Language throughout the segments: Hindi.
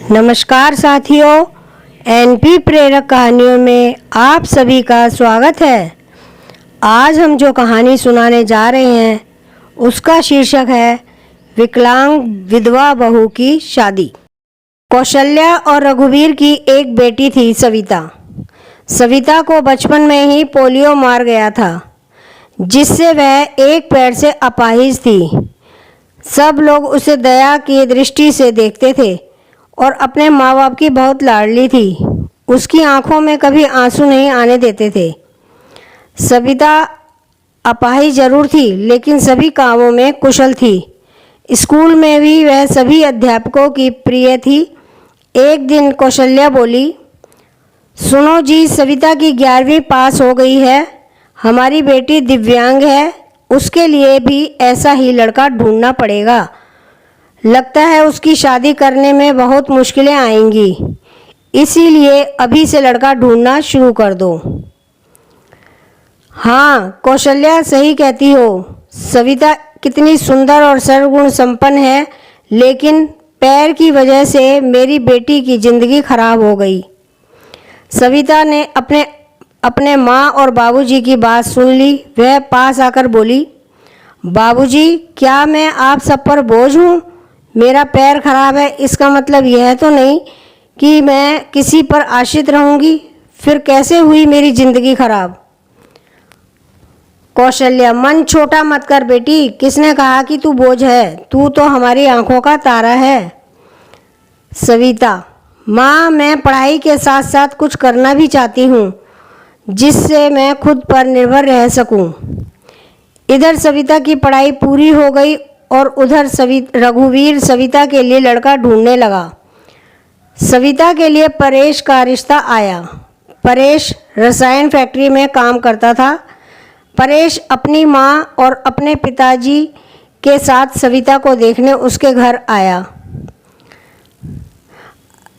नमस्कार साथियों, एनपी प्रेरक कहानियों में आप सभी का स्वागत है। आज हम जो कहानी सुनाने जा रहे हैं उसका शीर्षक है विकलांग विधवा बहू की शादी। कौशल्या और रघुवीर की एक बेटी थी सविता। सविता को बचपन में ही पोलियो मार गया था, जिससे वह एक पैर से अपाहिज थी। सब लोग उसे दया की दृष्टि से देखते थे और अपने माँ बाप की बहुत लाडली थी। उसकी आंखों में कभी आंसू नहीं आने देते थे। सविता अपाहिज जरूर थी, लेकिन सभी कामों में कुशल थी। स्कूल में भी वह सभी अध्यापकों की प्रिय थी। एक दिन कौशल्या बोली, सुनो जी, सविता की 11वीं पास हो गई है। हमारी बेटी दिव्यांग है, उसके लिए भी ऐसा ही लड़का ढूंढना पड़ेगा। लगता है उसकी शादी करने में बहुत मुश्किलें आएंगी, इसीलिए अभी से लड़का ढूंढना शुरू कर दो। हाँ, कौशल्या सही कहती हो। सविता कितनी सुंदर और सर्वगुण संपन्न है, लेकिन पैर की वजह से मेरी बेटी की जिंदगी खराब हो गई। सविता ने अपने माँ और बाबूजी की बात सुन ली। वह पास आकर बोली, बाबूजी, क्या मैं आप सब पर बोझ हूँ? मेरा पैर खराब है, इसका मतलब यह तो नहीं कि मैं किसी पर आश्रित रहूँगी। फिर कैसे हुई मेरी जिंदगी खराब? कौशल्या, मन छोटा मत कर बेटी। किसने कहा कि तू बोझ है? तू तो हमारी आंखों का तारा है। सविता, माँ, मैं पढ़ाई के साथ साथ कुछ करना भी चाहती हूँ, जिससे मैं खुद पर निर्भर रह सकूँ। इधर सविता की पढ़ाई पूरी हो गई और उधर रघुवीर सविता के लिए लड़का ढूंढने लगा। सविता के लिए परेश का रिश्ता आया। परेश रसायन फैक्ट्री में काम करता था। परेश अपनी माँ और अपने पिताजी के साथ सविता को देखने उसके घर आया।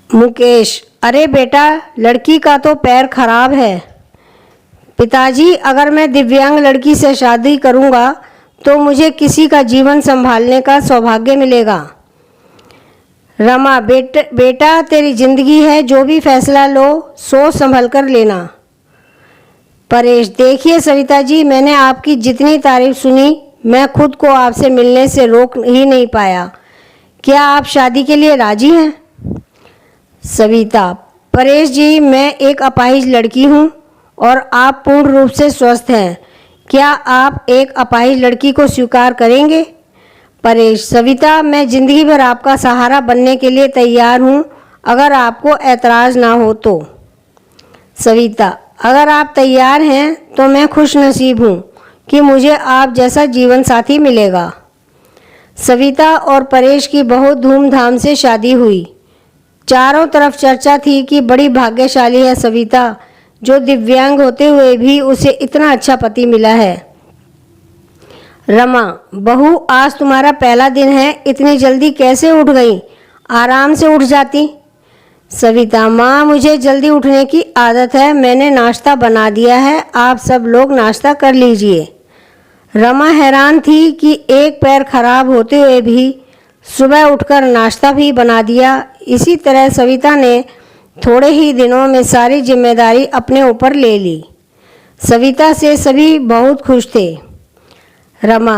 मुकेश, अरे बेटा, लड़की का तो पैर खराब है। पिताजी, अगर मैं दिव्यांग लड़की से शादी करूँगा तो मुझे किसी का जीवन संभालने का सौभाग्य मिलेगा। रमा, बेटा तेरी जिंदगी है, जो भी फैसला लो सोच संभल कर लेना। परेश, देखिए सविता जी, मैंने आपकी जितनी तारीफ सुनी, मैं खुद को आपसे मिलने से रोक ही नहीं पाया। क्या आप शादी के लिए राजी हैं? सविता, परेश जी, मैं एक अपाहिज लड़की हूँ और आप पूर्ण रूप से स्वस्थ हैं। क्या आप एक अपाहिज लड़की को स्वीकार करेंगे? परेश, सविता, मैं जिंदगी भर आपका सहारा बनने के लिए तैयार हूँ, अगर आपको ऐतराज़ ना हो तो। सविता, अगर आप तैयार हैं तो मैं खुश नसीब हूँ कि मुझे आप जैसा जीवन साथी मिलेगा। सविता और परेश की बहुत धूमधाम से शादी हुई। चारों तरफ चर्चा थी कि बड़ी भाग्यशाली है सविता, जो दिव्यांग होते हुए भी उसे इतना अच्छा पति मिला है। रमा, बहू, आज तुम्हारा पहला दिन है, इतनी जल्दी कैसे उठ गई? आराम से उठ जाती। सविता, माँ, मुझे जल्दी उठने की आदत है। मैंने नाश्ता बना दिया है, आप सब लोग नाश्ता कर लीजिए। रमा हैरान थी कि एक पैर खराब होते हुए भी सुबह उठकर नाश्ता भी बना दिया। इसी तरह सविता ने थोड़े ही दिनों में सारी जिम्मेदारी अपने ऊपर ले ली। सविता से सभी बहुत खुश थे। रमा,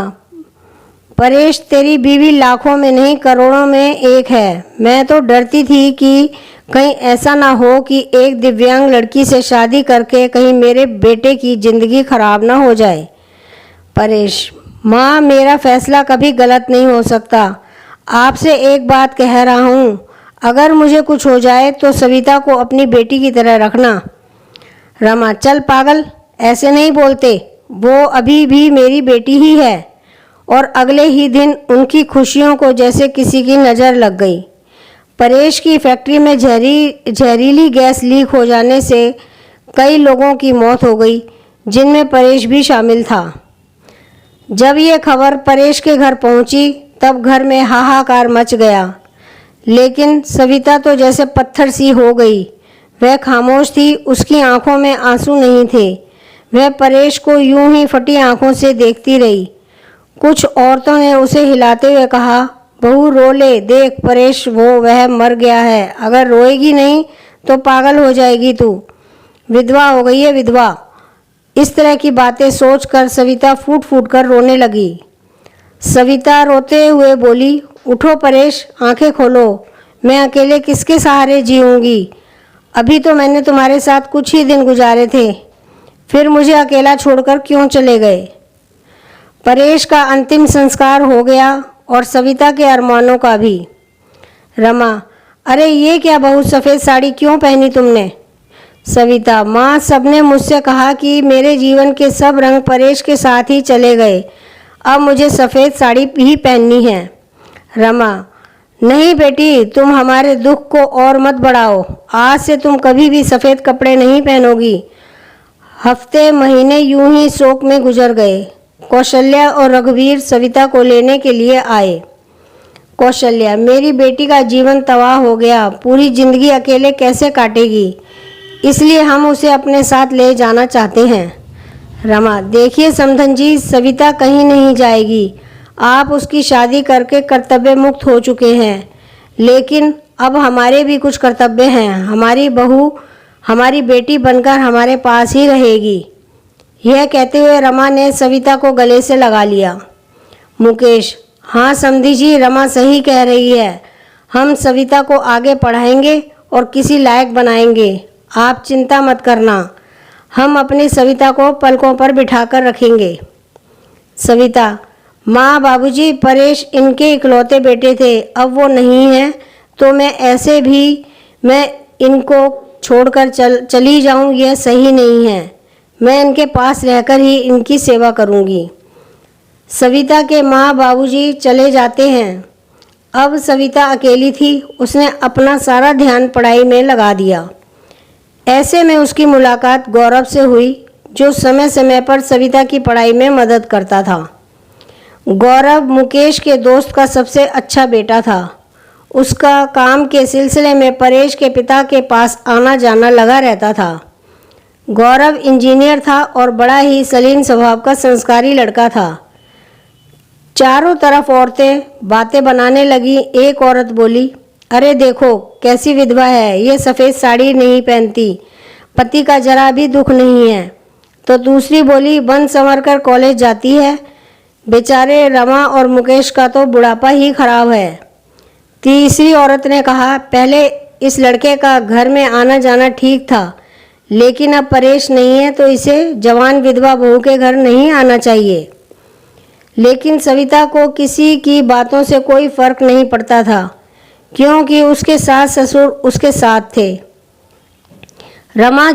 परेश, तेरी बीवी लाखों में नहीं करोड़ों में एक है। मैं तो डरती थी कि कहीं ऐसा ना हो कि एक दिव्यांग लड़की से शादी करके कहीं मेरे बेटे की जिंदगी खराब ना हो जाए। परेश, माँ, मेरा फैसला कभी गलत नहीं हो सकता। आपसे एक बात कह रहा हूँ, अगर मुझे कुछ हो जाए तो सविता को अपनी बेटी की तरह रखना। रमा, चल पागल, ऐसे नहीं बोलते। वो अभी भी मेरी बेटी ही है। और अगले ही दिन उनकी खुशियों को जैसे किसी की नज़र लग गई। परेश की फैक्ट्री में जहरीली गैस लीक हो जाने से कई लोगों की मौत हो गई, जिनमें परेश भी शामिल था। जब ये खबर परेश के घर पहुंची, तब घर में हाहाकार मच गया। लेकिन सविता तो जैसे पत्थर सी हो गई। वह खामोश थी, उसकी आंखों में आंसू नहीं थे। वह परेश को यूं ही फटी आंखों से देखती रही। कुछ औरतों ने उसे हिलाते हुए कहा, बहू रो ले, देख परेश वह मर गया है, अगर रोएगी नहीं तो पागल हो जाएगी तू, विधवा हो गई है विधवा। इस तरह की बातें सोचकर सविता फूट फूट कर रोने लगी। सविता रोते हुए बोली, उठो परेश, आंखें खोलो, मैं अकेले किसके सहारे जीऊँगी। अभी तो मैंने तुम्हारे साथ कुछ ही दिन गुजारे थे, फिर मुझे अकेला छोड़कर क्यों चले गए। परेश का अंतिम संस्कार हो गया और सविता के अरमानों का भी। रमा, अरे ये क्या बहू, सफ़ेद साड़ी क्यों पहनी तुमने। सविता, माँ, सबने मुझसे कहा कि मेरे जीवन के सब रंग परेश के साथ ही चले गए, अब मुझे सफ़ेद साड़ी ही पहननी है। रमा, नहीं बेटी, तुम हमारे दुख को और मत बढ़ाओ, आज से तुम कभी भी सफ़ेद कपड़े नहीं पहनोगी। हफ्ते महीने यूं ही शोक में गुजर गए। कौशल्या और रघुवीर सविता को लेने के लिए आए। कौशल्या, मेरी बेटी का जीवन तबाह हो गया, पूरी जिंदगी अकेले कैसे काटेगी, इसलिए हम उसे अपने साथ ले जाना चाहते हैं। रमा, देखिए समधन जी, सविता कहीं नहीं जाएगी, आप उसकी शादी करके कर्तव्य मुक्त हो चुके हैं, लेकिन अब हमारे भी कुछ कर्तव्य हैं। हमारी बहू हमारी बेटी बनकर हमारे पास ही रहेगी। यह कहते हुए रमा ने सविता को गले से लगा लिया। मुकेश, हाँ समधी जी, रमा सही कह रही है, हम सविता को आगे पढ़ाएंगे और किसी लायक बनाएंगे, आप चिंता मत करना, हम अपनी सविता को पलकों पर बिठाकर रखेंगे। सविता, माँ, बाबूजी, परेश इनके इकलौते बेटे थे, अब वो नहीं हैं, तो मैं इनको छोड़कर चली जाऊँ, यह सही नहीं है, मैं इनके पास रहकर ही इनकी सेवा करूँगी। सविता के माँ बाबूजी चले जाते हैं। अब सविता अकेली थी, उसने अपना सारा ध्यान पढ़ाई में लगा दिया। ऐसे में उसकी मुलाकात गौरव से हुई, जो समय समय पर सविता की पढ़ाई में मदद करता था। गौरव मुकेश के दोस्त का सबसे अच्छा बेटा था। उसका काम के सिलसिले में परेश के पिता के पास आना जाना लगा रहता था। गौरव इंजीनियर था और बड़ा ही सलीम स्वभाव का संस्कारी लड़का था। चारों तरफ औरतें बातें बनाने लगी। एक औरत बोली, अरे देखो कैसी विधवा है, ये सफ़ेद साड़ी नहीं पहनती, पति का जरा भी दुख नहीं है। तो दूसरी बोली, बन संवर कर कॉलेज जाती है, बेचारे रमा और मुकेश का तो बुढ़ापा ही खराब है। तीसरी औरत ने कहा, पहले इस लड़के का घर में आना जाना ठीक था, लेकिन अब परेश नहीं है तो इसे जवान विधवा बहू के घर नहीं आना चाहिए। लेकिन सविता को किसी की बातों से कोई फर्क नहीं पड़ता था, क्योंकि उसके सास ससुर उसके साथ थे। रमा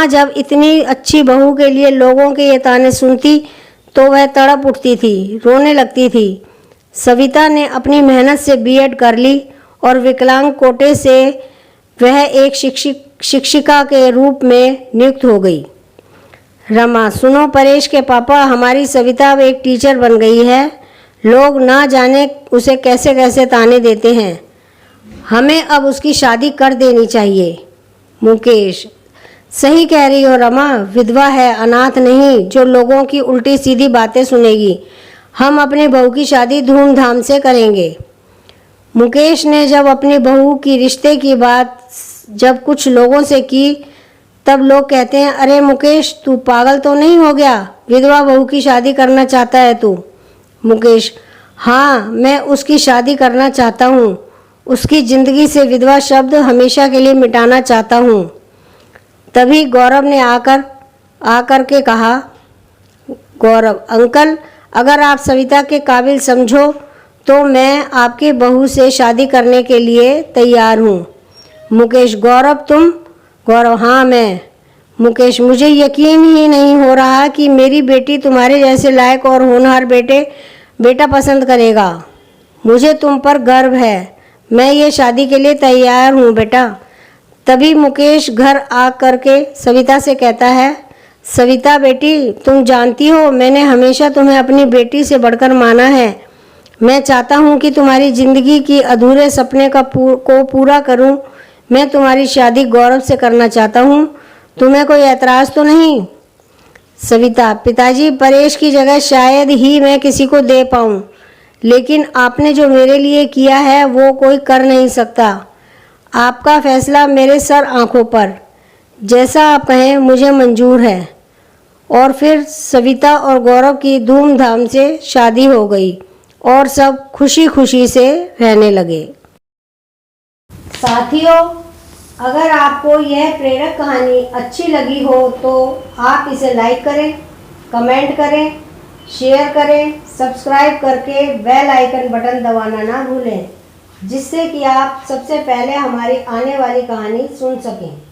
जब इतनी अच्छी बहू के लिए लोगों के ये ताने सुनती तो वह तड़प उठती थी, रोने लगती थी। सविता ने अपनी मेहनत से बीएड कर ली और विकलांग कोटे से वह एक शिक्षिका के रूप में नियुक्त हो गई। रमा, सुनो परेश के पापा, हमारी सविता अब एक टीचर बन गई है, लोग ना जाने उसे कैसे कैसे ताने देते हैं, हमें अब उसकी शादी कर देनी चाहिए। मुकेश, सही कह रही हो रमा, विधवा है, अनाथ नहीं जो लोगों की उल्टी सीधी बातें सुनेगी, हम अपनी बहू की शादी धूमधाम से करेंगे। मुकेश ने जब अपनी बहू की रिश्ते की बात जब कुछ लोगों से की, तब लोग कहते हैं, अरे मुकेश तू पागल तो नहीं हो गया, विधवा बहू की शादी करना चाहता है तू। मुकेश, हाँ मैं उसकी शादी करना चाहता हूँ, उसकी ज़िंदगी से विधवा शब्द हमेशा के लिए मिटाना चाहता हूँ। तभी गौरव ने आकर के कहा, गौरव अंकल, अगर आप सविता के काबिल समझो तो मैं आपकी बहू से शादी करने के लिए तैयार हूँ। मुकेश, गौरव तुम? गौरव, हाँ मैं। मुकेश, मुझे यकीन ही नहीं हो रहा कि मेरी बेटी तुम्हारे जैसे लायक और होनहार बेटा पसंद करेगा। मुझे तुम पर गर्व है, मैं ये शादी के लिए तैयार हूँ बेटा। तभी मुकेश घर आ करके सविता से कहता है, सविता बेटी, तुम जानती हो मैंने हमेशा तुम्हें अपनी बेटी से बढ़कर माना है। मैं चाहता हूँ कि तुम्हारी ज़िंदगी की अधूरे सपने को पूरा करूँ। मैं तुम्हारी शादी गौरव से करना चाहता हूँ, तुम्हें कोई ऐतराज़ तो नहीं? सविता, पिताजी, परेश की जगह शायद ही मैं किसी को दे पाऊँ, लेकिन आपने जो मेरे लिए किया है वो कोई कर नहीं सकता। आपका फैसला मेरे सर आँखों पर, जैसा आप कहें मुझे मंजूर है। और फिर सविता और गौरव की धूमधाम से शादी हो गई और सब खुशी खुशी से रहने लगे। साथियों, अगर आपको यह प्रेरक कहानी अच्छी लगी हो तो आप इसे लाइक करें, कमेंट करें, शेयर करें, सब्सक्राइब करके बेल आइकन बटन दबाना ना भूलें, जिससे कि आप सबसे पहले हमारी आने वाली कहानी सुन सकें।